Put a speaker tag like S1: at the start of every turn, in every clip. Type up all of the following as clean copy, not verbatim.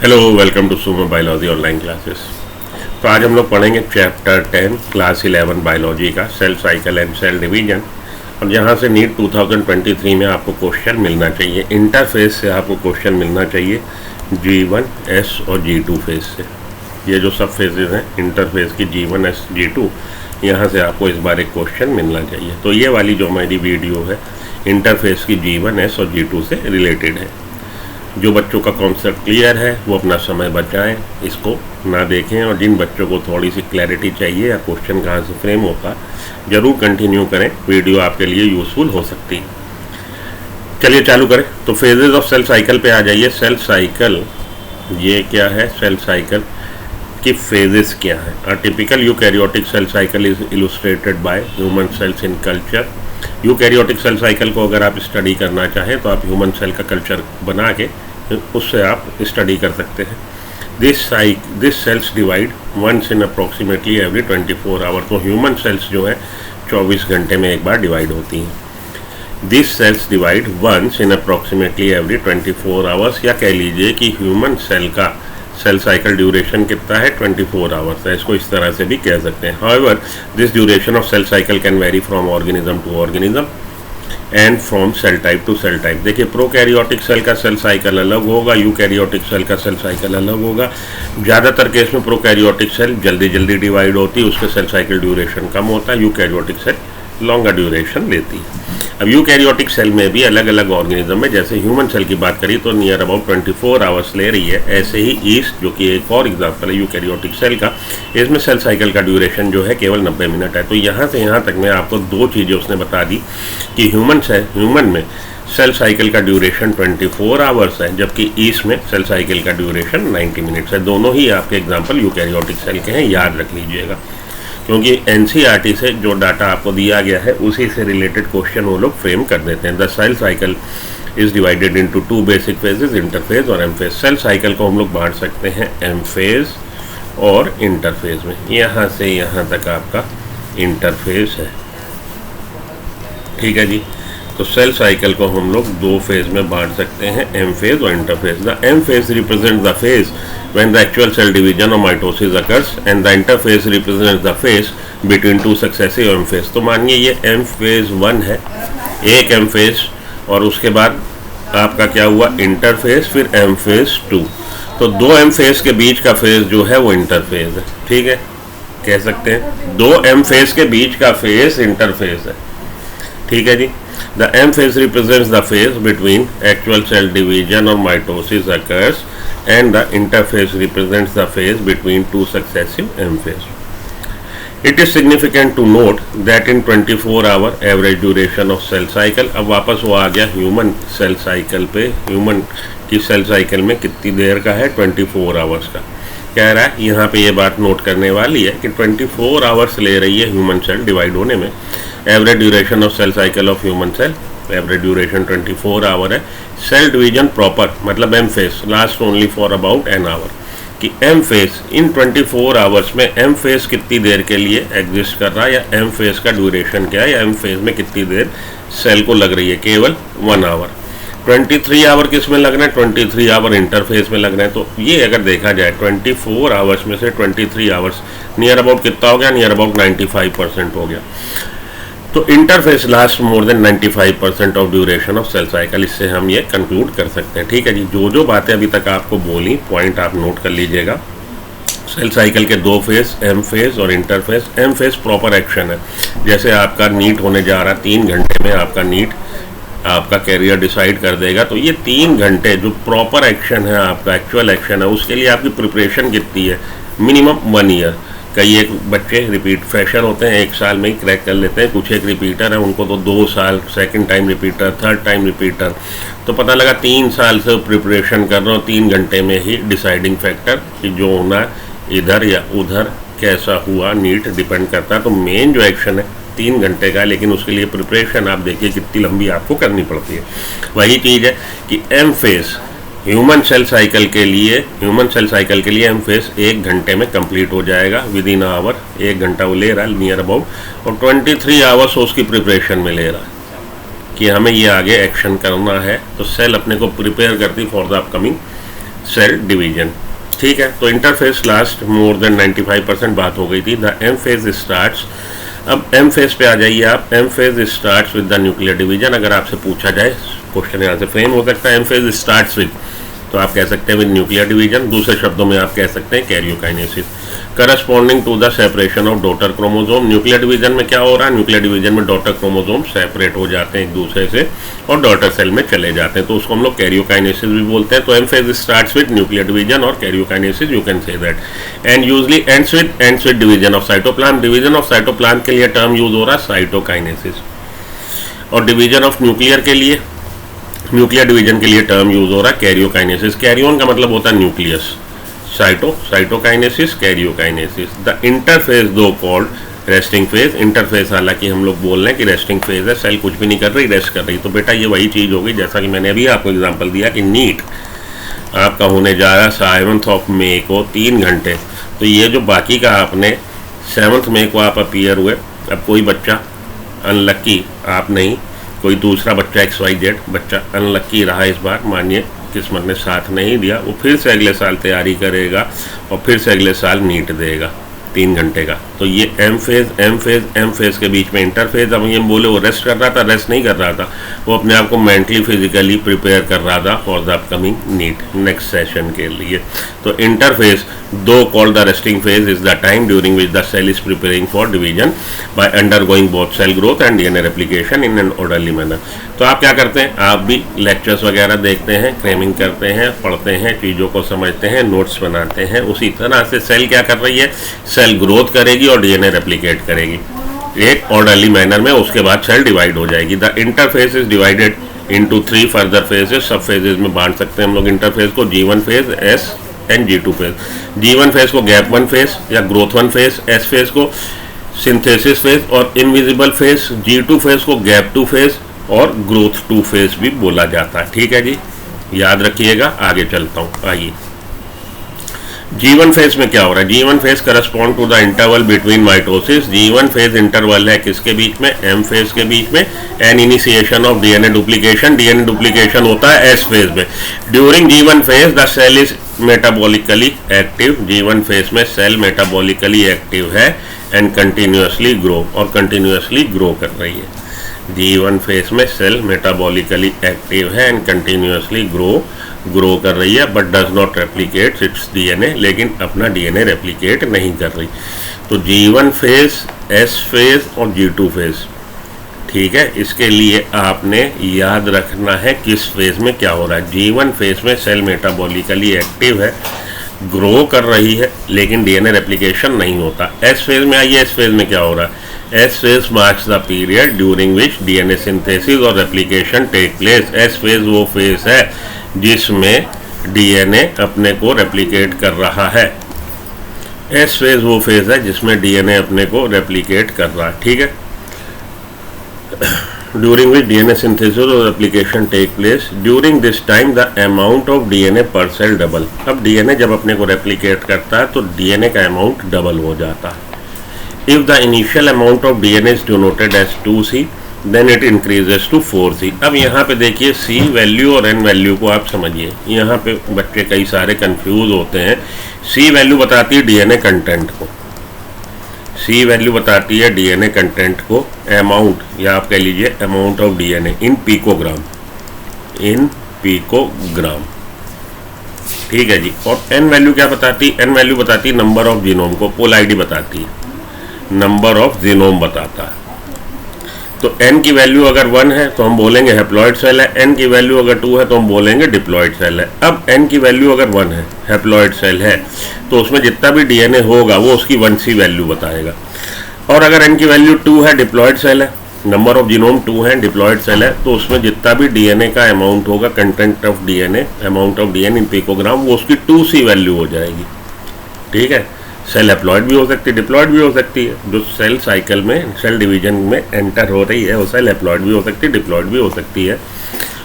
S1: Hello, welcome to sumo biology online classes. तो आज हम लोग पढ़ेंगे चैप्टर 10 क्लास 11 बायोलॉजी का cell cycle and cell division. और यहाँ से नीट 2023 में आपको क्वेश्चन मिलना चाहिए, इंटरफेस से आपको क्वेश्चन मिलना चाहिए G1, S और G2 फेज से। ये जो सब फेजेज हैं इंटरफेस की G1, S, G2, यहाँ से आपको इस बार एक क्वेश्चन मिलना चाहिए। तो ये वाली जो हमारी वीडियो है इंटरफेस की G1, S और G2 से रिलेटेड है। जो बच्चों का कॉन्सेप्ट क्लियर है वो अपना समय बचाएं, इसको ना देखें, और जिन बच्चों को थोड़ी सी क्लैरिटी चाहिए या क्वेश्चन कहाँ से फ्रेम होता ज़रूर कंटिन्यू करें, वीडियो आपके लिए यूज़फुल हो सकती है। चलिए चालू करें। तो फेजेस ऑफ सेल साइकिल पे आ जाइए। सेल साइकिल ये क्या है? सेल साइकिल की फेजेस क्या है? A typical eukaryotic cell cycle is illustrated by human cells in culture. Eukaryotic cell cycle को अगर आप स्टडी करना चाहें तो आप ह्यूमन सेल का कल्चर बना के उससे आप स्टडी कर सकते हैं। This cells divide once in approximately every 24 hour. तो ह्यूमन सेल्स जो है 24 घंटे में एक बार डिवाइड होती हैं। This cells divide once in approximately every 24 hours, या कह लीजिए कि ह्यूमन सेल का सेल साइकिल ड्यूरेशन कितना है? 24 आवर्स है। इसको इस तरह से भी कह सकते हैं। However this duration of cell cycle can vary from organism to organism and from cell type to cell type. देखिए, प्रोकैरियोटिक सेल का सेल साइकिल अलग होगा, यूकैरियोटिक सेल का सेल साइकिल अलग होगा। ज़्यादातर केस में प्रोकैरियोटिक सेल जल्दी जल्दी डिवाइड होती है, उसके सेल साइकिल ड्यूरेशन कम होता है। यूकैरियोटिक सेल लॉन्गर ड्यूरेशन लेती है। अब यूकैरियोटिक सेल में भी अलग अलग ऑर्गेनिज्म में, जैसे ह्यूमन सेल की बात करी तो नियर अबाउट 24 आवर्स ले रही है। ऐसे ही ईस्ट, जो कि एक और एग्जाम्पल है यूकैरियोटिक सेल का, इसमें सेल साइकिल का ड्यूरेशन जो है केवल 90 मिनट है। तो यहाँ से यहाँ तक मैं आपको दो चीज़ें उसने बता दी कि ह्यूमन में सेल साइकिल का ड्यूरेशन 24 आवर्स है, जबकि ईस्ट में सेल साइकिल का ड्यूरेशन 90 मिनट्स है। दोनों ही आपके एग्जाम्पल यूकैरियोटिक सेल के हैं, याद रख लीजिएगा, क्योंकि एनसीईआरटी से जो डाटा आपको दिया गया है उसी से रिलेटेड क्वेश्चन वो लोग फ्रेम कर देते हैं। The cell cycle is divided into 2 basic phases, interphase और एम फेज। सेल साइकिल को हम लोग बांट सकते हैं एम फेज और इंटरफेज में। यहाँ से यहाँ तक आपका इंटरफेज है, ठीक है जी। तो सेल साइकिल को हम लोग दो फेज में बांट सकते हैं, एम फेज और interphase. The M phase represent the phase when the actual cell division or mitosis occurs and the interphase represents the phase between two successive M phase। तो मानिए ये M phase 1 है, एक M phase, और उसके बाद आपका क्या हुआ? इंटरफेज, फिर M phase 2। तो दो M phase के बीच का फेज जो है वो इंटरफेज है, ठीक है, कह सकते हैं दो M phase के बीच का फेज इंटरफेज है, ठीक है जी। The M phase represents the phase between actual cell division or mitosis occurs and the interphase represents the phase between two successive M phase. It is significant to note that in 24-hour average duration of cell cycle, अब वापस वो आ गया human cell cycle पे। Human की cell cycle में कितनी देर का है? 24 आवर्स का। कह रहा है यहाँ पे ये बात नोट करने वाली है कि 24 आवर्स ले रही है ह्यूमन सेल डिवाइड होने में। Average duration of cell cycle of human cell, average duration 24 hour है। सेल डिवीजन प्रॉपर मतलब M phase last only for about an hour. कि एम फेज इन 24 आवर्स में एम फेज कितनी देर के लिए एग्जिस्ट कर रहा है, या एम फेज का ड्यूरेशन क्या है, या एम फेज में कितनी देर सेल को लग रही है? केवल 1 आवर। 23 आवर किस में लग रहे हैं? 23 आवर इंटरफेस में लग रहे हैं। तो ये अगर देखा जाए 24 आवर्स में से 23 आवर्स नियर अबाउट कितना हो गया? नियर अबाउट 95% हो गया। तो interphase last more than 95% of duration of cell cycle. इससे हम ये कंक्लूड कर सकते हैं, ठीक है जी। जो जो बातें अभी तक आपको बोली पॉइंट आप नोट कर लीजिएगा। सेल साइकिल के दो फेज, एम फेज और interphase. M phase proper action है, जैसे आपका नीट होने जा रहा, 3 घंटे में आपका नीट आपका कैरियर डिसाइड कर देगा। तो ये 3 घंटे जो प्रॉपर एक्शन है, आपका एक्चुअल एक्शन है, उसके लिए आपकी प्रिपरेशन कितनी है? Minimum 1 year. कई एक बच्चे रिपीट फ्रेशर होते हैं, 1 साल में ही क्रैक कर लेते हैं। कुछ एक रिपीटर है, उनको तो 2 साल, second time repeater, third time repeater. तो पता लगा 3 साल से प्रिपरेशन कर रहा हूँ, 3 घंटे में ही डिसाइडिंग फैक्टर कि जो होना इधर या उधर कैसा हुआ नीट डिपेंड करता है। तो मेन जो एक्शन है 3 घंटे का, लेकिन उसके लिए प्रिपरेशन आप देखिए कितनी लंबी आपको करनी पड़ती है। वही चीज़ है कि M phase human cell cycle के लिए एम फेज 1 घंटे में कंप्लीट हो जाएगा, विद इन आवर। 1 घंटा वो ले रहा है नियर अबाउट, और 23 आवर्स उसकी प्रिपरेशन में ले रहा है कि हमें ये आगे एक्शन करना है। तो सेल अपने को प्रिपेयर करती for the upcoming cell division. ठीक है, तो इंटरफेस लास्ट मोर देन 95% बात हो गई थी। द एम फेज स्टार्ट्स, अब एम फेज पे आ जाइए आप। M phase starts with the nuclear division. अगर आपसे पूछा जाए, क्वेश्चन यहाँ से फ्रेम हो सकता है, एम फेज स्टार्ट्स विद, तो आप कह सकते हैं विद न्यूक्लियर डिवीजन। दूसरे शब्दों में आप कह सकते हैं karyokinesis, corresponding to the separation of daughter chromosome. Nuclear division में क्या हो रहा है, न्यूक्लियर डिवीजन में डॉटर क्रोमोसोम सेपरेट हो जाते हैं एक दूसरे से और डॉटर सेल में चले जाते हैं, तो उसको हम लोग कैरियोकाइनेसिस भी बोलते हैं। तो M phase starts with nuclear division और karyokinesis, you can say that, and usually ends with division of cytoplasm. Division of cytoplasm के लिए टर्म यूज हो रहा है साइटोकाइनेसिस, और डिवीजन ऑफ न्यूक्लियर के लिए, न्यूक्लियर डिवीजन के लिए टर्म यूज हो रहा है कैरियोकाइनेसिस। कैरियोन का मतलब होता है nucleus, cytokinesis, karyokinesis. The interphase दो कॉल्ड रेस्टिंग फेज। इंटरफेज हालांकि हम लोग बोल रहे हैं कि रेस्टिंग फेज है, सेल कुछ भी नहीं कर रही, रेस्ट कर रही। तो बेटा ये वही चीज़ होगी जैसा कि मैंने अभी आपको एग्जांपल दिया कि नीट आपका होने जा रहा है 7 मई को 3 घंटे। तो ये जो बाकी का आपने 7 मई को आप अपीयर हुए, अब कोई बच्चा अनलक्की, आप नहीं, कोई दूसरा बच्चा XYZ बच्चा अनलक्की रहा इस बार, मानिए किस्मत ने साथ नहीं दिया, वो फिर से अगले साल तैयारी करेगा और फिर से अगले साल नीट देगा 3 घंटे का। तो ये एम फेज के बीच में इंटरफेज। अब ये बोले वो रेस्ट कर रहा था, रेस्ट नहीं कर रहा था, वो अपने आप को मेंटली फिजिकली प्रिपेयर कर रहा था for the upcoming NEET next session के लिए। तो इंटरफेज दो called the resting phase is the time during which the cell is preparing for division by undergoing both cell growth and DNA replication in an orderly manner. तो आप क्या करते हैं, आप भी लेक्चर्स वगैरह देखते हैं, क्रेमिंग करते हैं, पढ़ते हैं, चीज़ों को समझते हैं, नोट्स बनाते हैं। उसी तरह से सेल क्या कर रही है, सेल ग्रोथ करेगी और DNA रेप्लिकेट करेगी एक ऑर्डरली मैनर में, उसके बाद सेल डिवाइड हो जाएगी। The interface is divided into 3 further phases. सब फेजेस में बांट सकते हैं हम लोग इंटरफेस को, G1 phase, S and G2 phase. G1 phase को गैप 1 फेज या ग्रोथ 1 फेज, S फेज को सिंथेसिस फेज और इनविजिबल फेज, G2 फेज को गैप 2 फेज और ग्रोथ 2 फेज भी बोला जाता है। ठीक है जी, याद रखिएगा। आगे चलता हूँ, आइए। G1 फेज में क्या हो रहा है, G1 phase correspond to the interval between mitosis. G1 phase इंटरवल है किसके बीच में, M फेज के बीच में, and initiation of DNA duplication. DNA duplication होता है S फेज में। During G1 phase the cell is metabolically active. G1 phase में सेल मेटाबॉलिकली एक्टिव है एंड कंटिन्यूसली ग्रो, और कंटिन्यूसली ग्रो कर रही है। G1 फेज में सेल मेटाबॉलिकली एक्टिव है एंड कंटिन्यूसली ग्रो कर रही है, but does not replicate it's DNA, लेकिन अपना DNA रेप्लिकेट नहीं कर रही। तो G1 फेज, S फेज और G2 फेज, ठीक है। इसके लिए आपने याद रखना है किस फेज में क्या हो रहा है। G1 फेज में सेल मेटाबॉलिकली एक्टिव है, ग्रो कर रही है, लेकिन DNA रेप्लिकेशन नहीं होता। S फेज में आइए, S फेज में क्या हो रहा है, S phase marks the period during which DNA synthesis और replication take place. S phase वो फेज है जिसमें DNA अपने को रेप्लिकेट कर रहा है। S फेज वो फेज है जिसमें DNA अपने को रेप्लिकेट कर रहा है, ठीक है। ड्यूरिंग विच DNA सिंथेसिस और replication take place, during this time the amount of DNA per cell double. अब DNA जब अपने को रेप्लिकेट करता है तो DNA का अमाउंट डबल हो जाता है। If the initial amount of DNA is denoted as 2C, then it increases to 4C। अब यहाँ पे देखिए C वैल्यू और N वैल्यू को आप समझिए, यहाँ पे बच्चे कई सारे कंफ्यूज होते हैं। C वैल्यू बताती है DNA कंटेंट को, C वैल्यू बताती है DNA कंटेंट को, अमाउंट या आप कह लीजिए amount of DNA in picogram, ठीक है जी। और N वैल्यू क्या बताती है, N वैल्यू बताती है नंबर ऑफ जीनोम को, पोल ID बताती है, नंबर ऑफ जीनोम बताता है। तो n की वैल्यू अगर 1 है तो हम बोलेंगे हैप्लॉइड सेल है, n की वैल्यू अगर 2 है तो हम बोलेंगे डिप्लॉइड सेल है। अब n की वैल्यू अगर 1 है, हैप्लॉइड सेल है, तो उसमें जितना भी DNA होगा वो उसकी 1C वैल्यू बताएगा। और अगर n की वैल्यू 2 है, डिप्लॉइड सेल है, नंबर ऑफ जीनोम 2 है, डिप्लॉइड सेल है, तो उसमें जितना भी DNA का अमाउंट होगा, content of DNA, amount of DNA in picogram, वो उसकी 2C वैल्यू हो जाएगी, ठीक है। सेल हैप्लॉइड भी हो सकती है, डिप्लॉइड भी हो सकती है। जो सेल साइकिल में, सेल डिवीजन में एंटर हो रही है वो सेल हैप्लॉइड भी हो सकती है, डिप्लॉइड भी हो सकती है।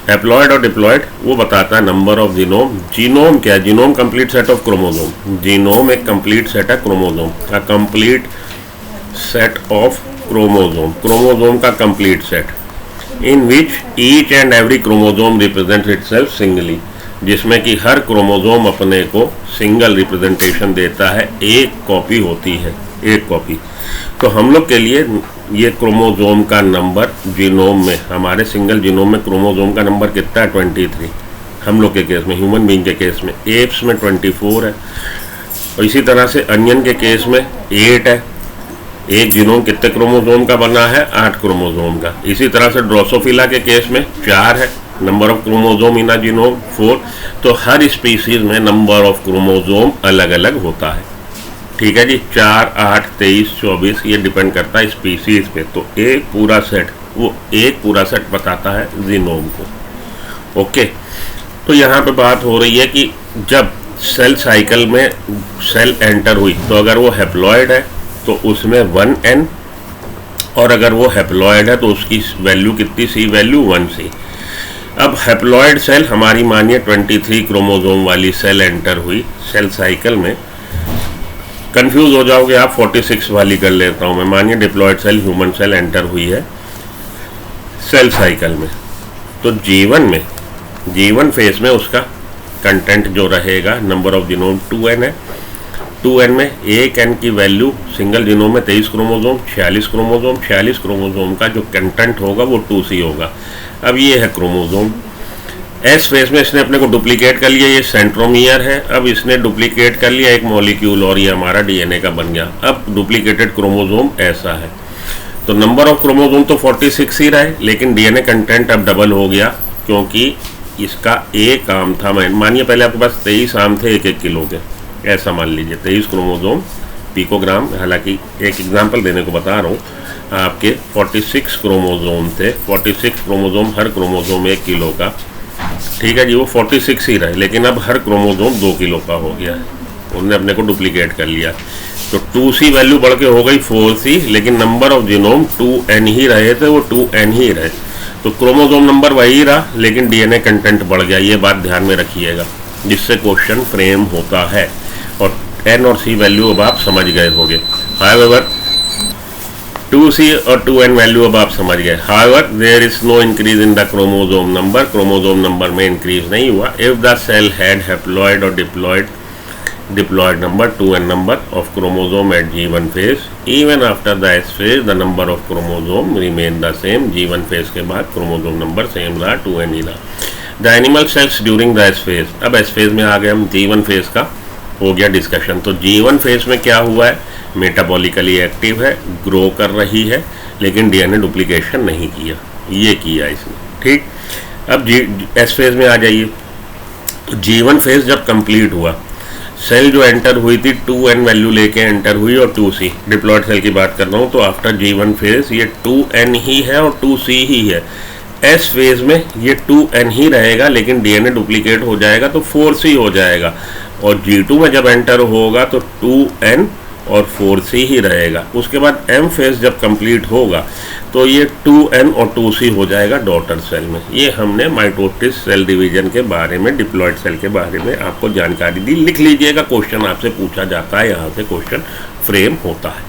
S1: हैप्लॉइड और डिप्लॉइड वो बताता है नंबर ऑफ जीनोम। जीनोम क्या है, genome complete set of chromosome. Genome एक कंप्लीट सेट है chromosome, a complete set of chromosome, chromosome का complete set, in which each and every chromosome represent itself singly. जिसमें कि हर क्रोमोसोम अपने को single representation देता है, एक कॉपी होती है, एक कॉपी। तो हम लोग के लिए ये क्रोमोसोम का नंबर जीनोम में, हमारे सिंगल जीनोम में क्रोमोसोम का नंबर कितना है? 23 हम लोग के केस में, ह्यूमन बीइंग के केस में। एप्स में 24 है, और इसी तरह से अनियन के केस में 8 है। एक जीनोम कितने क्रोमोसोम का बना है? 8 क्रोमोसोम का। इसी तरह से ड्रोसोफिला के केस में 4 है, number of chromosome in a genome 4। तो हर स्पीसीज में नंबर ऑफ क्रोमोसोम अलग अलग होता है, ठीक है जी। 4, 8, 23, 24 ये डिपेंड करता है स्पीसीज पे। तो एक पूरा सेट, वो एक पूरा सेट बताता है जीनोम को, ओके। तो यहाँ पे बात हो रही है कि जब सेल साइकिल में सेल एंटर हुई, तो अगर वो हैप्लॉइड है तो उसमें 1n, और अगर वो हैप्लॉइड है तो उसकी वैल्यू कितनी? सी वैल्यू 1c। अब हैप्लॉइड सेल हमारी मानिए 23 क्रोमोसोम वाली सेल एंटर हुई सेल साइकिल में। कंफ्यूज हो जाओगे आप, 46 वाली कर लेता हूँ मैं। मानिए diploid cell, human cell enter हुई है सेल साइकिल में, तो जीवन फेज में उसका कंटेंट जो रहेगा, नंबर ऑफ जीनोम 2n है। 2n में एक n की वैल्यू, सिंगल जीनोम में 23 क्रोमोसोम, 46 क्रोमोसोम, 46 क्रोमोसोम का जो कंटेंट होगा वो 2c होगा। अब ये है क्रोमोसोम। एस फेज में इसने अपने को डुप्लीकेट कर लिया, ये सेंट्रोमियर है। अब इसने डुप्लीकेट कर लिया एक मॉलिक्यूल, और ये हमारा डीएनए का बन गया। अब डुप्लीकेटेड क्रोमोसोम ऐसा है। तो नंबर ऑफ क्रोमोसोम तो 46 ही रहे, लेकिन डीएनए कंटेंट अब डबल हो गया, क्योंकि इसका एक आर्म था। मानिए पहले आपके पास 23 आर्म थे 1-1 किलो के, ऐसा मान लीजिए 23 क्रोमोसोम पिकोग्राम। हालांकि एक एग्जांपल देने को बता रहा हूँ, आपके 46 क्रोमोसोम थे, 46 क्रोमोसोम, हर क्रोमोसोम 1 किलो का, ठीक है जी। वो 46 ही रहे, लेकिन अब हर क्रोमोसोम 2 किलो का हो गया है, उन्होंने अपने को डुप्लीकेट कर लिया। तो 2c वैल्यू बढ़ के हो गई 4c, लेकिन नंबर ऑफ जीनोम 2n ही रहे थे, वो 2n ही रहे। तो क्रोमोसोम नंबर वही रहा, लेकिन डीएनए कंटेंट बढ़ गया। ये बात ध्यान में रखिएगा, जिससे क्वेश्चन फ्रेम होता है। और n और c वैल्यू अब आप समझ गए होंगे। हाउएवर 2c और 2n वैल्यू अब आप समझ गए। However there is no increase in the chromosome number, chromosome number में इंक्रीज नहीं हुआ। If the cell had haploid और diploid number 2n number of chromosome at G1 phase, even after the S phase the number of chromosome remain the same। G1 phase के बाद chromosome number same रहा, 2n ही रहा। The animal cells during the S phase, अब S phase में आ गए हम, G1 phase का हो गया डिस्कशन। तो G1 phase में क्या हुआ है? मेटाबॉलिकली एक्टिव है, ग्रो कर रही है, लेकिन डीएनए डुप्लीकेशन नहीं किया, ये किया इसने, ठीक। अब S phase में आ जाइए। तो G1 phase जब कंप्लीट हुआ, सेल जो एंटर हुई थी 2n वैल्यू लेके एंटर हुई, और 2c, डिप्लॉइड सेल की बात कर रहा हूँ। तो आफ्टर G1 फेज ये 2n ही है और 2c ही है। S फेज में ये 2n ही रहेगा, लेकिन डीएनए डुप्लीकेट हो जाएगा तो 4c हो जाएगा। और G2 में जब एंटर होगा तो 2n और 4c ही रहेगा। उसके बाद M फेज जब कंप्लीट होगा तो ये 2n और 2c हो जाएगा डॉटर सेल में। ये हमने माइटोसिस सेल डिवीजन के बारे में, डिप्लॉइड सेल के बारे में आपको जानकारी दी। लिख लीजिएगा, क्वेश्चन आपसे पूछा जाता है, यहाँ से क्वेश्चन फ्रेम होता है।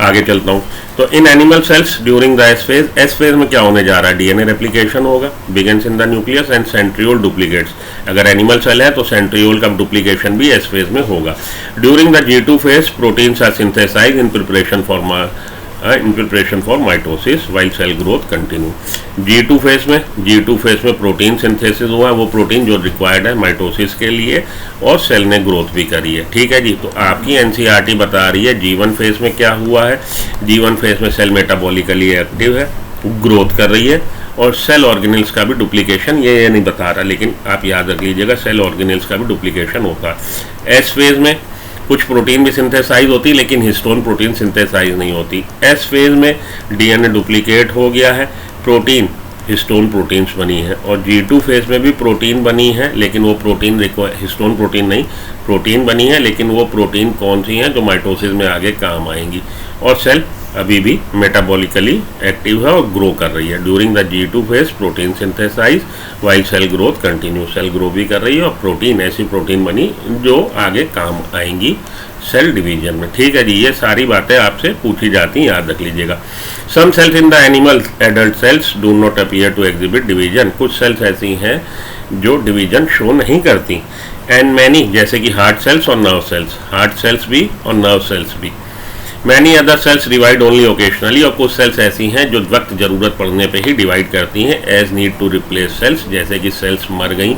S1: आगे चलता हूँ। तो in animal cells during the S phase, S phase में क्या होने जा रहा है? डीएनए रेप्लिकेशन होगा, begins in the nucleus and centriole duplicates. अगर एनिमल सेल है तो सेंट्रियोल का डुप्लीकेशन भी एस फेज में होगा। During the G2 phase proteins are synthesized in preparation for mitosis while cell growth continue. G2 phase में protein synthesis हुआ है, वो प्रोटीन जो रिक्वायर्ड है माइटोसिस के लिए, और सेल ने ग्रोथ भी करी है, ठीक है जी। तो आपकी एनसीईआरटी बता रही है G1 फेज में क्या हुआ है। G1 फेज में सेल मेटाबॉलिकली एक्टिव है, ग्रोथ कर रही है, और सेल ऑर्गेनेल्स का भी डुप्लीकेशन, ये नहीं बता रहा, लेकिन आप याद रख लीजिएगा सेल ऑर्गेनेल्स का भी डुप्लीकेशन होता है। एस फेज में कुछ प्रोटीन भी सिंथेसाइज होती, लेकिन हिस्टोन प्रोटीन सिंथेसाइज नहीं होती। एस फेज में डीएनए डुप्लीकेट हो गया है, प्रोटीन हिस्टोन प्रोटीन्स बनी है। और G2 फेज में भी प्रोटीन बनी है, लेकिन वो प्रोटीन हिस्टोन प्रोटीन नहीं, प्रोटीन बनी है, लेकिन वो प्रोटीन कौन सी हैं जो माइटोसिस में आगे काम आएंगी। और सेल अभी भी मेटाबॉलिकली एक्टिव है और ग्रो कर रही है। During the G2 phase protein synthesize while cell growth continue, cell grow भी कर रही है, और प्रोटीन ऐसी प्रोटीन बनी जो आगे काम आएंगी सेल डिवीजन में, ठीक है जी। ये सारी बातें आपसे पूछी जाती हैं, याद रख लीजिएगा। Some cells in the animal adult cells do not appear to exhibit division, कुछ सेल्स ऐसी हैं जो डिवीजन शो नहीं करती। एंड मैनी, जैसे कि हार्ट सेल्स और नर्व सेल्स, हार्ट सेल्स भी और नर्व सेल्स भी। Many other sales divide only occasionally, और कुछ सेल्स ऐसी हैं जो वक्त ज़रूरत पड़ने पे ही डिवाइड करती हैं। As need to replace cells, जैसे कि सेल्स मर गई,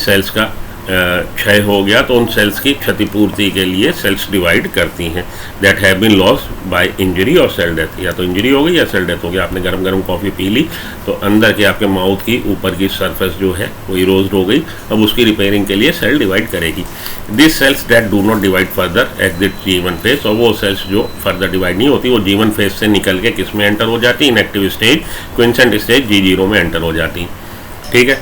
S1: सेल्स का क्षय हो गया तो उन सेल्स की क्षतिपूर्ति के लिए सेल्स डिवाइड करती हैं। That have been loss by injury और सेल डेथ, या तो इंजरी हो गई या सेल डेथ हो गया। आपने गरम गरम कॉफ़ी पी ली तो अंदर के आपके माउथ की ऊपर की सरफेस जो है वो इरोज हो गई, अब उसकी रिपेयरिंग के लिए सेल डिवाइड करेगी। This cells that do not divide further exit जीवन फेज, और वो सेल्स जो फर्दर डिवाइड नहीं होती वो जीवन फेज से निकल के किस में एंटर हो जाती, इनएक्टिव स्टेज, क्विंसेंट स्टेज G0 में एंटर हो जाती। ठीक है,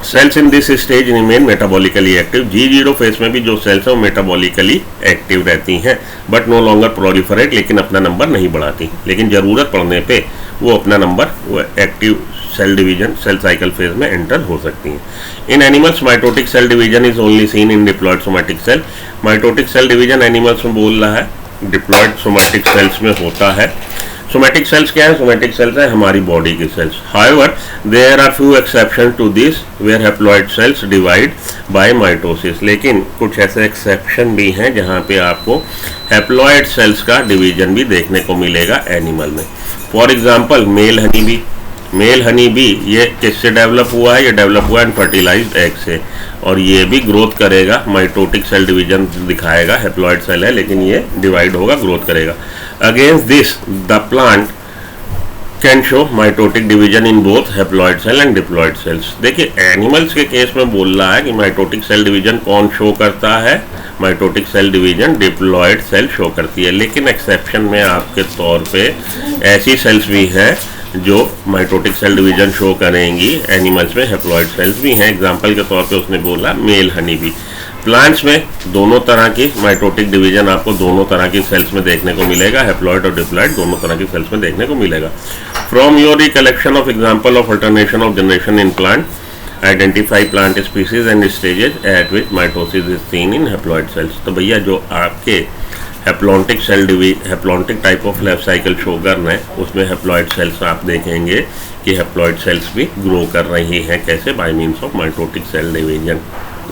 S1: cells in this stage remain metabolically active. G0 phase में भी जो सेल्स हैं वो मेटाबॉलिकली एक्टिव रहती हैं, बट नो लॉन्गर प्रोलिफरेट, लेकिन अपना नंबर नहीं बढ़ाती, लेकिन ज़रूरत पड़ने पे वो अपना नंबर, वो active cell division, cell cycle phase में एंटर हो सकती हैं। In animals mitotic cell division is only seen in diploid somatic cell. Mitotic cell division animals में बोल रहा है, डिप्लॉयड सोमैटिक सेल्स में होता है। सोमैटिक सेल्स क्या है? सोमैटिक सेल्स है हमारी बॉडी की cells. However there are few exception to this where haploid cells divide by mitosis, लेकिन कुछ ऐसे एक्सेप्शन भी हैं जहां पे आपको हैप्लॉइड सेल्स का डिवीजन भी देखने को मिलेगा एनिमल में। For example male honey bee, male honey bee ये किससे डेवलप हुआ है? ये डेवलप हुआ है फर्टिलाइज्ड एग से, और ये भी ग्रोथ करेगा, माइटोटिक सेल डिवीजन दिखाएगा, हैप्लॉइड सेल है लेकिन ये डिवाइड होगा, ग्रोथ करेगा। Against this the plant can show mitotic division in both haploid cell and diploid cells. देखिए एनिमल्स के केस में बोल रहा है कि माइटोटिक सेल डिवीजन कौन शो करता है? Mitotic cell division diploid cell show करती है, लेकिन एक्सेप्शन में आपके तौर पे ऐसी सेल्स भी हैं जो माइटोटिक सेल डिवीजन शो करेंगी एनिमल्स में, हैप्लॉइड सेल्स भी हैं। एग्जांपल के तौर पे उसने बोला मेल हनी बी। प्लांट्स में दोनों तरह की माइटोटिक डिवीजन आपको दोनों तरह की सेल्स में देखने को मिलेगा, हैप्लॉइड और डिप्लॉइड दोनों तरह की सेल्स में देखने को मिलेगा। From your recollection of example of alternation of generation in plant, identify plant species and stages at which mitosis is seen in haploid cells. तो भैया जो आपके haplontic cell haplontic type of life cycle show करना है उसमें haploid cells आप देखेंगे कि हैप्लॉइड सेल्स भी ग्रो कर रही हैं, कैसे? By means of mitotic cell division.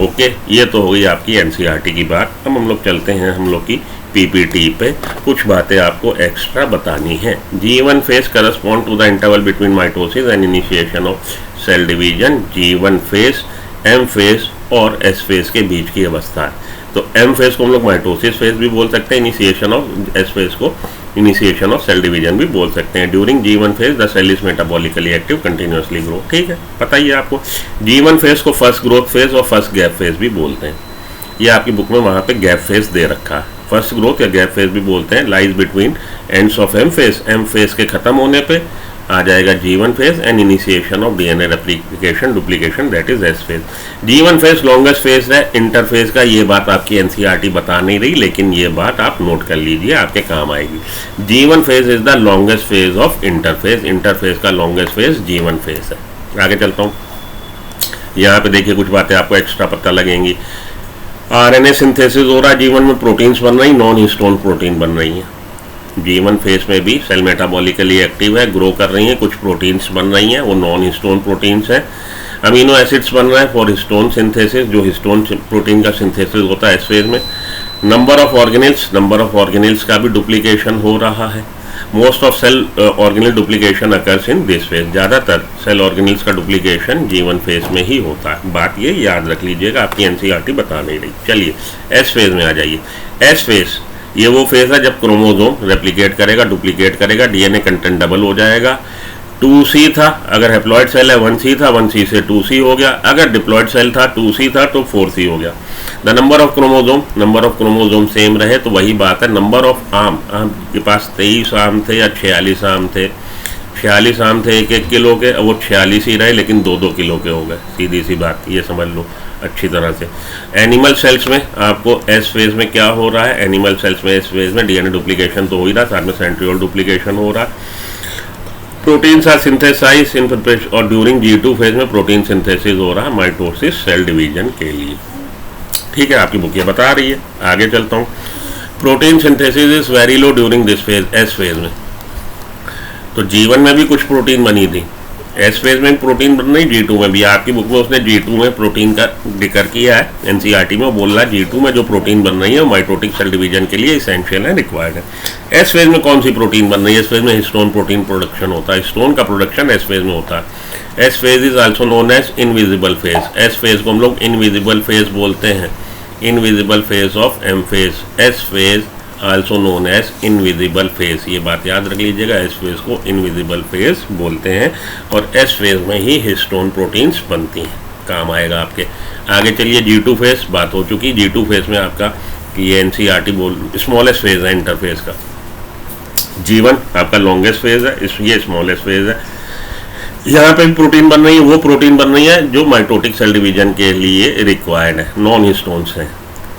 S1: Okay, ये तो हो गई आपकी एनसीईआरटी की बात। अब हम लोग चलते हैं हम लोग की पीपीटी पे, कुछ बातें आपको एक्स्ट्रा बतानी है। G1 phase correspond to the interval between mitosis and initiation of cell division. G1 phase M phase और S फेज के बीच की अवस्था है। तो M फेज को हम लोग माइटोसिस फेज भी बोल सकते हैं, इनिशिएशन ऑफ S फेज को इनिशिएशन ऑफ सेल डिवीजन भी बोल सकते हैं। During G1 phase the cell is metabolically active continuously grow. ठीक है, पता ही है आपको। G1 फेज को फर्स्ट ग्रोथ फेज और फर्स्ट गैप फेज भी बोलते हैं। ये आपकी बुक में वहाँ पे गैप फेज दे रखा है, फर्स्ट ग्रोथ या गैप फेज भी बोलते हैं। Lies between ends of M phase, M phase के खत्म होने पे आ जाएगा G1 phase and initiation of DNA replication duplication, that is S phase. G1 phase longest phase है इंटरफेज का, ये बात आपकी एनसीईआरटी बता नहीं रही, लेकिन ये बात आप नोट कर लीजिए, आपके काम आएगी। G1 phase is the longest phase of interphase, interphase का लॉन्गेस्ट फेज G1 फेज है। आगे चलता हूँ, यहाँ पे देखिए कुछ बातें आपको एक्स्ट्रा पता लगेंगी। RNA सिंथेसिस हो रहा है G1 में, प्रोटीन्स बन रही, नॉन हिस्टोन प्रोटीन बन रही है। G1 फेज में भी सेल मेटाबॉलिकली एक्टिव है, ग्रो कर रही हैं, कुछ प्रोटीन्स बन रही हैं, वो नॉन हिस्टोन प्रोटीन्स हैं। अमीनो एसिड्स बन रहा है फॉर हिस्टोन सिंथेसिस, जो हिस्टोन प्रोटीन का सिंथेसिस होता है इस फेज में। नंबर ऑफ ऑर्गेनेल्स का भी डुप्लीकेशन हो रहा है। Most of cell organelle duplication occurs in this phase, ज़्यादातर सेल ऑर्गेनल्स का डुप्लीकेशन G1 फेज में ही होता है। बात ये याद रख लीजिएगा, आपकी एनसीईआरटी बता नहीं रही। चलिए S फेज में आ जाइए। S फेज ये वो फेज है जब क्रोमोसोम रेप्लिकेट करेगा, डुप्लीकेट करेगा, DNA कंटेंट डबल हो जाएगा। 2C था, अगर हैप्लॉइड सेल है 1C था, 1C से 2C हो गया। अगर डिप्लॉइड सेल था 2C था तो 4C हो गया। The number of chromosome same रहे तो वही बात है। नंबर ऑफ आर्म, आपके पास 23 आर्म थे या 46 आर्म थे, 46 आर्म थे 1-1 किलो के, वो 46 ही रहे लेकिन 2-2 किलो के हो गए। सीधी सी बात, ये समझ लो अच्छी तरह से। एनिमल सेल्स में आपको S फेज में क्या हो रहा है? एनिमल सेल्स में S फेज में DNA डुप्लीकेशन तो हो ही रहा, साथ में सेंट्रियोल डुप्लीकेशन हो रहा। Proteins are synthesize in preparation, और ड्यूरिंग G2 फेज में प्रोटीन सिंथेसिस हो रहा है माइटोसिस सेल डिवीजन के लिए। ठीक है, आपकी बुक ये बता रही है। आगे चलता हूँ। Protein synthesis is very low during this phase, S phase में। तो G1 में भी कुछ प्रोटीन बनी थी, एस फेज में प्रोटीन बन रही, G2 में भी। आपकी बुक में उसने G2 में प्रोटीन का जिक्र किया है, एनसीईआरटी में बोल रहा है G2 में जो प्रोटीन बन रही है माइटोटिक सेल डिवीजन के लिए इसेंशियल है, रिक्वायर्ड है। एस फेज में कौन सी प्रोटीन बन रही है? एस फेज में हिस्टोन प्रोटीन प्रोडक्शन होता है, हिस्टोन का प्रोडक्शन एस फेज में होता है। S phase is also known as invisible phase. S phase को हम लोग इनविजिबल फेज बोलते हैं, invisible phase of M phase. S phase also known as invisible phase, ये बात याद रख लीजिएगा, एस फेज को इनविजिबल फेज बोलते हैं और एस फेज में ही हिस्टोन प्रोटीन्स बनती हैं, काम आएगा आपके। आगे चलिए, G2 फेज बात हो चुकी। G2 फेज में आपका ये एनसीईआरटी बोल स्मॉलेस्ट फेज है इंटरफेज का। G1 आपका लॉन्गेस्ट फेज है, ये स्मॉलेस्ट फेज है। यहाँ पे भी प्रोटीन बन रही है, वो प्रोटीन बन रही है जो माइटोटिक सेल डिवीजन के लिए रिक्वायर्ड है, नॉन हिस्टोन्स हैं।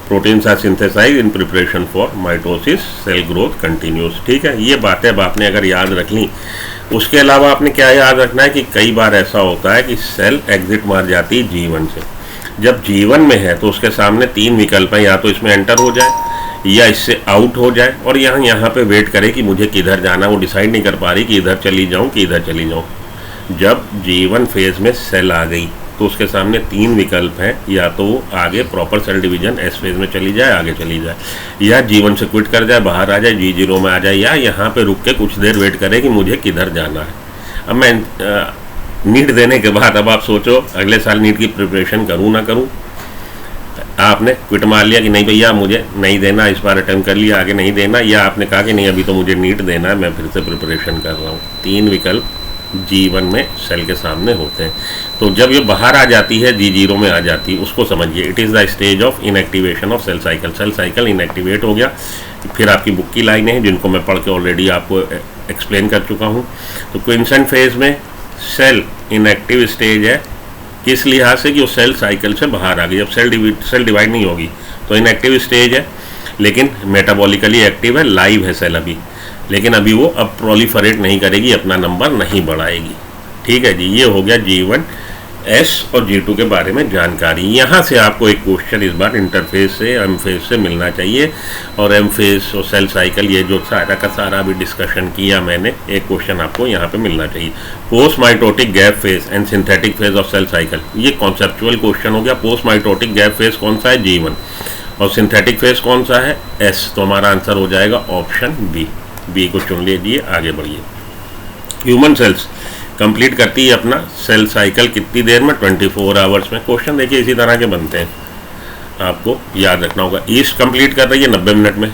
S1: Proteins are synthesize in preparation for mitosis, cell growth continues. ठीक है, ये बातें अब आपने अगर याद रख ली। उसके अलावा आपने क्या याद रखना है कि कई बार ऐसा होता है कि सेल एग्जिट मार जाती है G1 से। जब G1 में है तो उसके सामने 3 विकल्प हैं, या तो इसमें एंटर हो जाए या इससे आउट हो जाए और यहाँ पे वेट करे कि मुझे किधर जाना, वो डिसाइड नहीं कर पा रही कि इधर चली जाऊँ कि इधर चली जाऊँ। जब G1 फेज में सेल आ गई तो उसके सामने 3 विकल्प हैं, या तो वो आगे proper cell division S phase में चली जाए, आगे चली जाए, या G1 से क्विट कर जाए, बाहर आ जाए, G0 में आ जाए, या यहाँ पे रुक के कुछ देर वेट करे कि मुझे किधर जाना है। अब मैं नीट देने के बाद अब आप सोचो अगले साल नीट की प्रिपरेशन करूँ ना करूँ। आपने क्विट मार लिया कि नहीं भैया मुझे नहीं देना, इस बार अटेम्प्ट कर लिया, आगे नहीं देना, या आपने कहा कि नहीं अभी तो मुझे नीट देना है, मैं फिर से प्रिपरेशन कर रहा हूँ। 3 विकल्प G1 में सेल के सामने होते हैं। तो जब ये बाहर आ जाती है, G0 में आ जाती है, उसको समझिए it is the stage of inactivation of cell cycle. Cell cycle inactivate हो गया। फिर आपकी बुक की लाइनें हैं जिनको मैं पढ़ के ऑलरेडी आपको एक्सप्लेन कर चुका हूँ। तो क्विंसेंट फेज में सेल इनएक्टिव स्टेज है, किस लिहाज से कि वो सेल साइकिल से बाहर आ गई। जब सेल डिवाइड नहीं होगी तो इनएक्टिव स्टेज है, लेकिन मेटाबॉलिकली एक्टिव है, लाइव है सेल अभी, लेकिन अभी वो अब प्रोलिफरेट नहीं करेगी, अपना नंबर नहीं बढ़ाएगी। ठीक है जी, ये हो गया G1, S और G2 के बारे में जानकारी। यहाँ से आपको एक क्वेश्चन इस बार इंटरफेस से एम फेज से मिलना चाहिए, और एम फेज और सेल साइकिल ये जो सारा का सारा अभी डिस्कशन किया मैंने, एक क्वेश्चन आपको यहाँ पे मिलना चाहिए। Post mitotic gap phase and synthetic phase of cell cycle, ये कॉन्सेप्चुअल क्वेश्चन हो गया। पोस्ट माइटोटिक गैप फेज कौन सा है? G1। और सिंथेटिक फेज कौन सा है? S। तो हमारा आंसर हो जाएगा ऑप्शन बी को चुन लीजिए, आगे बढ़िए। ह्यूमन सेल्स कंप्लीट करती है अपना सेल साइकिल कितनी देर में? 24 आवर्स में। क्वेश्चन देखिए इसी तरह के बनते हैं, आपको याद रखना होगा। ईस्ट कंप्लीट कर रही है 90 मिनट में।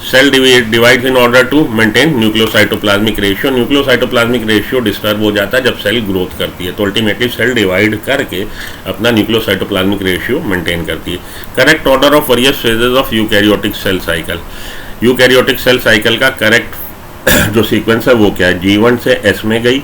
S1: Cell divides in order to maintain nucleocytoplasmic ratio. Nucleocytoplasmic ratio disturb हो जाता है जब सेल ग्रोथ करती है, तो अल्टीमेटली सेल डिवाइड करके अपना न्यूक्लियोसाइटोप्लाज्मिक रेशियो मेंटेन करती है। Correct order of various phases of eukaryotic cell cycle. Eukaryotic cell cycle का करेक्ट जो सीक्वेंस है वो क्या है? G1 से S में गई,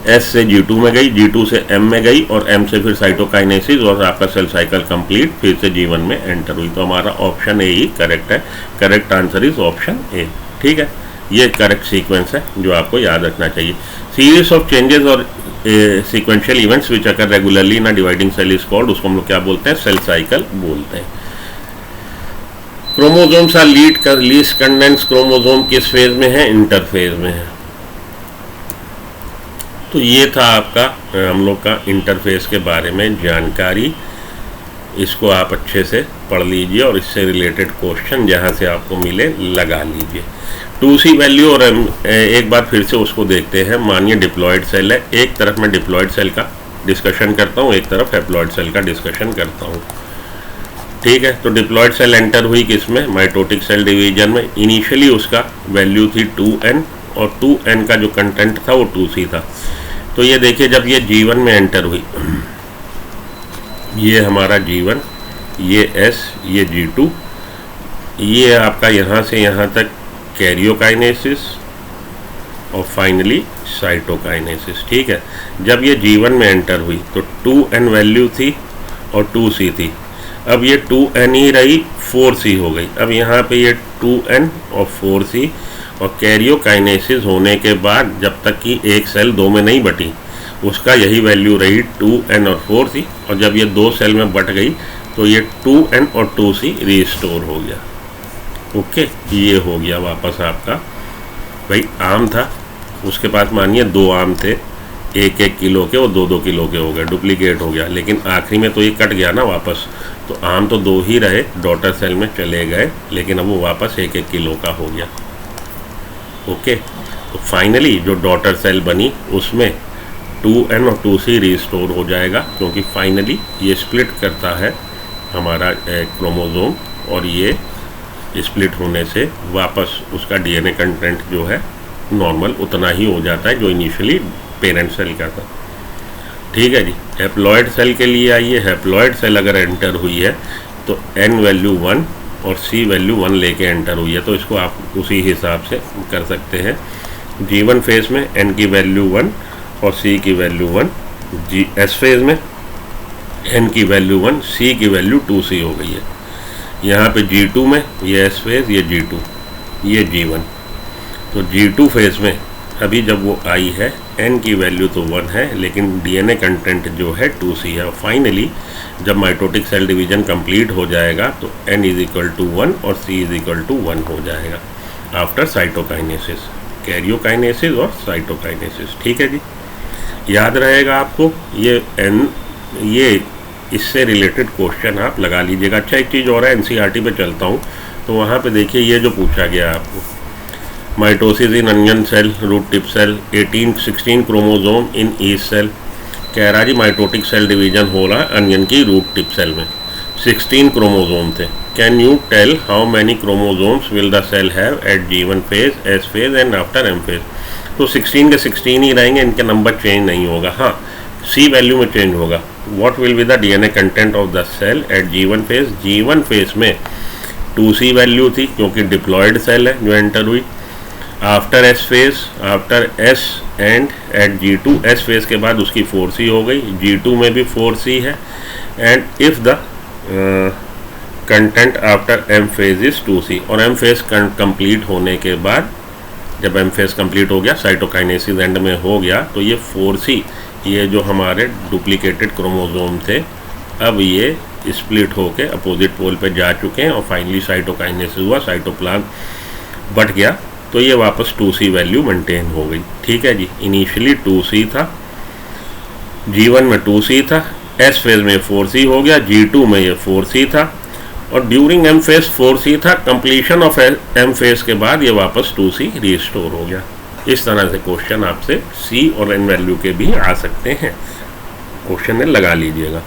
S1: S से G2 में गई, G2 से M में गई, और M से फिर साइटोकाइनेसिस, और आपका सेल साइकिल कंप्लीट, फिर से G1 में एंटर हुई। तो हमारा ऑप्शन ए ही करेक्ट है। Correct answer is option A. ठीक है, ये करेक्ट सीक्वेंस है जो आपको याद रखना चाहिए। सीरीज ऑफ चेंजेस और sequential events which occur regularly in a dividing cell is called, उसको हम लोग क्या बोलते हैं? सेल साइकिल बोलते हैं। Chromosomes are least condense chromosome किस फेज में है? इंटरफेज में है। तो ये था आपका हम लोग का इंटरफेस के बारे में जानकारी। इसको आप अच्छे से पढ़ लीजिए और इससे रिलेटेड क्वेश्चन जहाँ से आपको मिले लगा लीजिए। 2C वैल्यू, और एक बार फिर से उसको देखते हैं। मानिए डिप्लॉयड सेल है, एक तरफ मैं डिप्लॉयड सेल का डिस्कशन करता हूँ, एक तरफ हैप्लॉयड सेल का डिस्कशन करता हूँ। ठीक है, तो डिप्लॉयड सेल एंटर हुई किसमें? माइटोटिक सेल डिवीजन में। इनिशियली उसका वैल्यू थी 2N, और 2N का जो कंटेंट था वो 2C था। तो ये देखिए जब ये G1 में एंटर हुई, ये हमारा G1, ये S, ये G2, ये आपका यहाँ से यहाँ तक कैरियोकाइनेसिस, और फाइनली साइटोकाइनेसिस। ठीक है, जब ये G1 में एंटर हुई तो 2N वैल्यू थी और 2C थी। अब ये 2N ही रही, 4C हो गई। अब यहाँ पे ये 2N और 4C, और कैरियोकाइनेसिस होने के बाद जब तक कि एक सेल 2 में नहीं बटी, उसका यही वैल्यू रही 2N और 4C, और जब ये 2 सेल में बट गई तो ये 2N और 2C रिस्टोर हो गया। ओके, ये हो गया वापस आपका। भाई आम था, उसके पास मानिए 2 आम थे, 1 1 किलो के और 2 2 किलो के हो गए, डुप्लीकेट हो गया। लेकिन आखिरी में तो ये कट गया ना वापस, तो आम तो 2 ही रहे, डॉटर सेल में चले गए, लेकिन अब वो वापस 1 1 किलो का हो गया। ओके, तो फाइनली जो डॉटर सेल बनी उसमें 2n और 2c रिस्टोर हो जाएगा, क्योंकि फाइनली ये स्प्लिट करता है हमारा क्रोमोसोम, और ये स्प्लिट होने से वापस उसका डीएनए कंटेंट जो है नॉर्मल उतना ही हो जाता है जो इनिशियली पेरेंट सेल का था। ठीक है जी। हैप्लॉइड सेल के लिए आइए, हैप्लॉइड सेल अगर एंटर हुई है तो n वैल्यू 1 और c वैल्यू 1 लेके एंटर हुई है, तो इसको आप उसी हिसाब से कर सकते हैं। G1 फेज में n की वैल्यू 1 और c की वैल्यू 1, S फेज में n की वैल्यू 1, c की वैल्यू 2c हो गई है। यहाँ पे G2 में ये S फेज, ये G2, ये G1। तो G2 फेज में अभी जब वो आई है n की वैल्यू तो 1 है, लेकिन डीएनए कंटेंट जो है 2c है। और फाइनली जब माइटोटिक सेल डिवीजन कंप्लीट हो जाएगा तो n इज इक्वल टू 1 और c इज इक्वल टू 1 हो जाएगा आफ्टर साइटोकाइनेसिस, कैरियोकाइनेसिस और साइटोकाइनेसिस। ठीक है जी, याद रहेगा आपको ये इससे रिलेटेड क्वेश्चन आप लगा लीजिएगा। अच्छा, एक चीज़ और है, एनसीईआरटी पे चलता हूँ तो वहाँ पे देखिए ये जो पूछा गया आपको, mitosis in onion cell, root tip cell, 16 chromosome in each cell. कह रहा जी माइटोटिक सेल डिवीजन हो रहा अनियन की रूट टिप सेल में, 16 क्रोमोसोम थे। Can you tell how many chromosomes will the cell have at G1 phase, S phase and after M phase. तो 16 के 16 ही रहेंगे, इनके नंबर चेंज नहीं होगा। हाँ, C वैल्यू में चेंज होगा। What will be the DNA content of the cell at G1 phase. G1 phase में 2C वैल्यू थी क्योंकि डिप्लॉयड सेल है जो एंटर हुई। After S phase, after S and at G2, S phase के बाद उसकी 4C हो गई, G2 में भी 4C है। And if the content after M phase is 2C, और M फेज कंप्लीट होने के बाद, जब M फेज कंप्लीट हो गया, साइटोकाइनेसिस एंड में हो गया, तो ये 4C, ये जो हमारे डुप्लीकेटेड क्रोमोसोम थे, अब ये स्प्लिट होके अपोजिट पोल पे जा चुके हैं और फाइनली साइटोकाइनेसिस हुआ, साइटोप्लाज्म बट गया, तो ये वापस 2C वैल्यू मेंटेन हो गई। ठीक है जी, इनिशियली 2C था, G1 में 2C था, S फेज में 4C हो गया, G2 में ये 4C था, और ड्यूरिंग M फेज 4C था। कंप्लीशन ऑफ M फेज के बाद ये वापस 2C रिस्टोर हो गया। इस तरह से क्वेश्चन आपसे C और N वैल्यू के भी आ सकते हैं, क्वेश्चन में लगा लीजिएगा।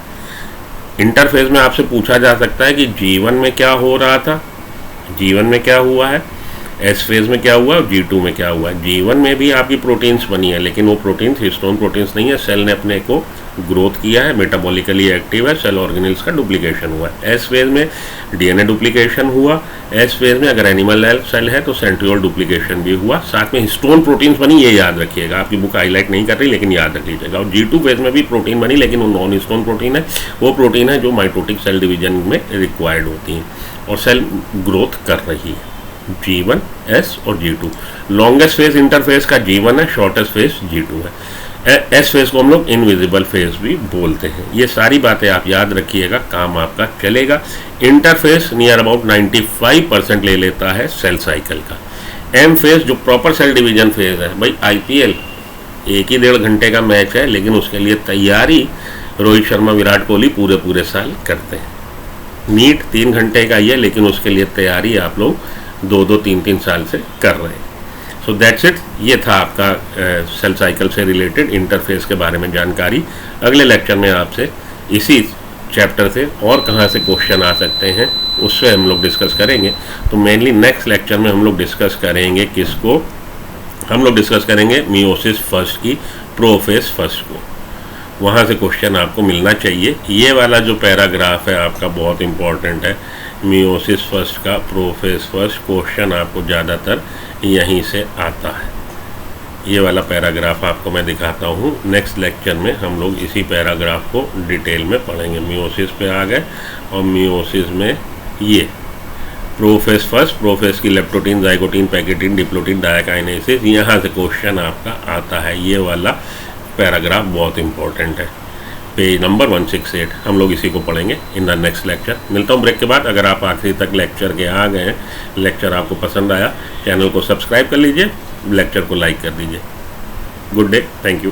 S1: इंटरफेज में आपसे पूछा जा सकता है कि G1 में क्या हो रहा था, G1 में क्या हुआ है, S फेज में क्या हुआ, G2 में क्या हुआ है। G1 में भी आपकी प्रोटीन्स बनी है, लेकिन वो प्रोटीन्स हिस्टोन प्रोटीन्स नहीं है, सेल ने अपने को ग्रोथ किया है, मेटाबॉलिकली एक्टिव है, सेल ऑर्गेनेल्स का डुप्लीकेशन हुआ है। S फेज में डीएनए डुप्लीकेशन हुआ, S फेज में अगर एनिमल सेल है तो सेंट्रियोल डुप्लीकेशन भी हुआ, साथ में हिस्टोन प्रोटीन्स बनी, ये याद रखिएगा, आपकी बुक हाईलाइट नहीं कर रही लेकिन याद रख लीजिएगा। और G2 फेज में भी प्रोटीन बनी, लेकिन वो नॉन हिस्टोन प्रोटीन है, वो प्रोटीन है जो माइटोटिक सेल डिवीजन में रिक्वायर्ड होती हैं और सेल ग्रोथ कर रही है। G1, S और G2। लॉन्गेस्ट फेज इंटरफेज का G1 है, शॉर्टेस्ट फेज G2 है। S फेज को हम लोग इनविजिबल फेज भी बोलते हैं। ये सारी बातें आप याद रखिएगा, काम आपका चलेगा। इंटरफेस नियर अबाउट 95% ले लेता है सेल साइकिल का। M फेज जो प्रॉपर सेल डिवीजन फेज है, भाई IPL 1 ही 1.5 घंटे का मैच है, लेकिन उसके लिए तैयारी रोहित शर्मा, विराट कोहली पूरे साल करते हैं। नीट 3 घंटे का ही है, लेकिन उसके लिए तैयारी आप लोग 2-2, 3-3 साल से कर रहे हैं। सो दैट्स इट, ये था आपका सेल साइकिल से रिलेटेड इंटरफेस के बारे में जानकारी। अगले लेक्चर में आपसे इसी चैप्टर से और कहाँ से क्वेश्चन आ सकते हैं उससे हम लोग डिस्कस करेंगे। तो मेनली नेक्स्ट लेक्चर में हम लोग डिस्कस करेंगे किसको, हम लोग डिस्कस करेंगे मियोसिस फर्स्ट की, प्रोफेज फर्स्ट को, वहाँ से क्वेश्चन आपको मिलना चाहिए। ये वाला जो पैराग्राफ है आपका बहुत इंपॉर्टेंट है, मियोसिस फर्स्ट का, प्रोफेज फर्स्ट, क्वेश्चन आपको ज़्यादातर यहीं से आता है। ये वाला पैराग्राफ आपको मैं दिखाता हूँ। नेक्स्ट लेक्चर में हम लोग इसी पैराग्राफ को डिटेल में पढ़ेंगे। मियोसिस पे आ गए और मियोसिस में ये प्रोफेज फर्स्ट, प्रोफेज की leptotene, zygotene, pachytene, diplotene, diakinesis, यहाँ से क्वेश्चन आपका आता है। ये वाला पैराग्राफ बहुत इंपॉर्टेंट है, पेज नंबर 168। हम लोग इसी को पढ़ेंगे इन द नेक्स्ट लेक्चर। मिलता हूँ ब्रेक के बाद। अगर आप आखिरी तक लेक्चर के आ गए हैं, लेक्चर आपको पसंद आया, चैनल को सब्सक्राइब कर लीजिए, लेक्चर को लाइक कर दीजिए। Good day, thank you.